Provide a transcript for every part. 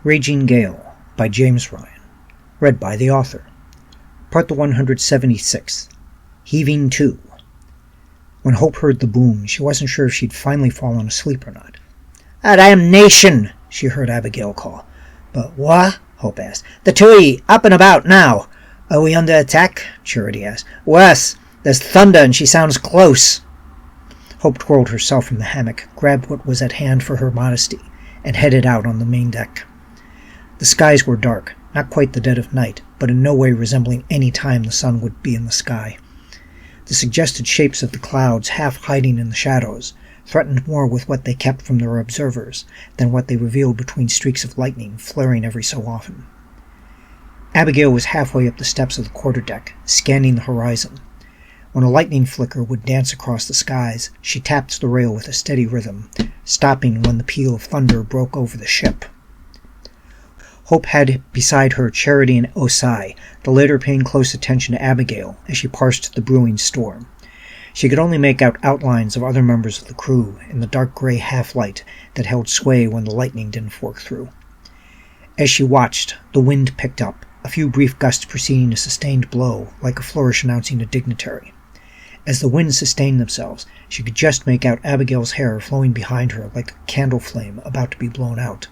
Raging Gale by James Ryan. Read by the author. Part the 176. Heaving 2. When Hope heard the boom, she wasn't sure if she'd finally fallen asleep or not. "Damnation!" she heard Abigail call. "But what?" Hope asked. "The two up and about now." "Are we under attack?" Charity asked. "Worse. There's thunder and she sounds close." Hope twirled herself from the hammock, grabbed what was at hand for her modesty, and headed out on the main deck. The skies were dark, not quite the dead of night, but in no way resembling any time the sun would be in the sky. The suggested shapes of the clouds, half hiding in the shadows, threatened more with what they kept from their observers than what they revealed between streaks of lightning flaring every so often. Abigail was halfway up the steps of the quarterdeck, scanning the horizon. When a lightning flicker would dance across the skies, she tapped the rail with a steady rhythm, stopping when the peal of thunder broke over the ship. Hope had beside her Charity and Osai, the latter paying close attention to Abigail as she parsed the brewing storm. She could only make out outlines of other members of the crew in the dark gray half-light that held sway when the lightning didn't fork through. As she watched, the wind picked up, a few brief gusts preceding a sustained blow, like a flourish announcing a dignitary. As the winds sustained themselves, she could just make out Abigail's hair flowing behind her like a candle flame about to be blown out.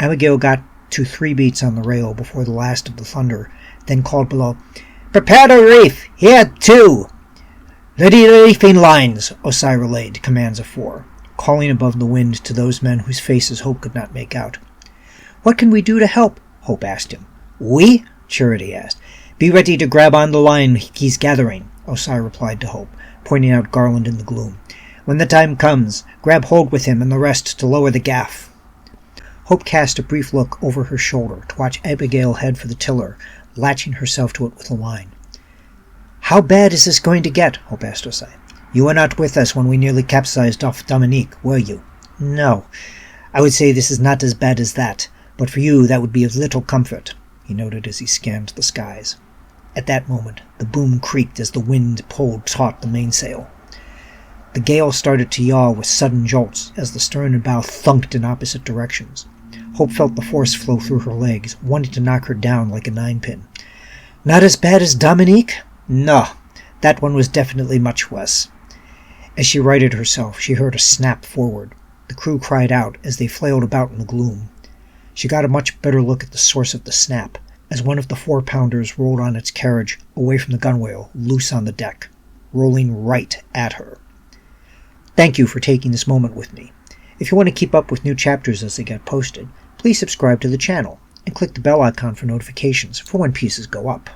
Abigail got to 3 beats on the rail before the last of the thunder, then called below, "Prepare to reef! Here, too!" "Ready the reefing lines!" Osai relayed commands of 4, calling above the wind to those men whose faces Hope could not make out. "What can we do to help?" Hope asked him. "We?" Charity asked. "Be ready to grab on the line he's gathering," Osai replied to Hope, pointing out Garland in the gloom. "When the time comes, grab hold with him and the rest to lower the gaff." Hope cast a brief look over her shoulder to watch Abigail head for the tiller, latching herself to it with a line. "How bad is this going to get?" Hope asked Osai. "You were not with us when we nearly capsized off Dominique, were you?" "No. I would say this is not as bad as that, but for you that would be of little comfort," he noted as he scanned the skies. At that moment, the boom creaked as the wind pulled taut the mainsail. The gale started to yaw with sudden jolts as the stern and bow thunked in opposite directions. Hope felt the force flow through her legs, wanting to knock her down like a 9-pin. "Not as bad as Dominique?" "No, that one was definitely much worse." As she righted herself, she heard a snap forward. The crew cried out as they flailed about in the gloom. She got a much better look at the source of the snap, as one of the 4-pounders rolled on its carriage away from the gunwale, loose on the deck, rolling right at her. Thank you for taking this moment with me. If you want to keep up with new chapters as they get posted, please subscribe to the channel and click the bell icon for notifications for when pieces go up.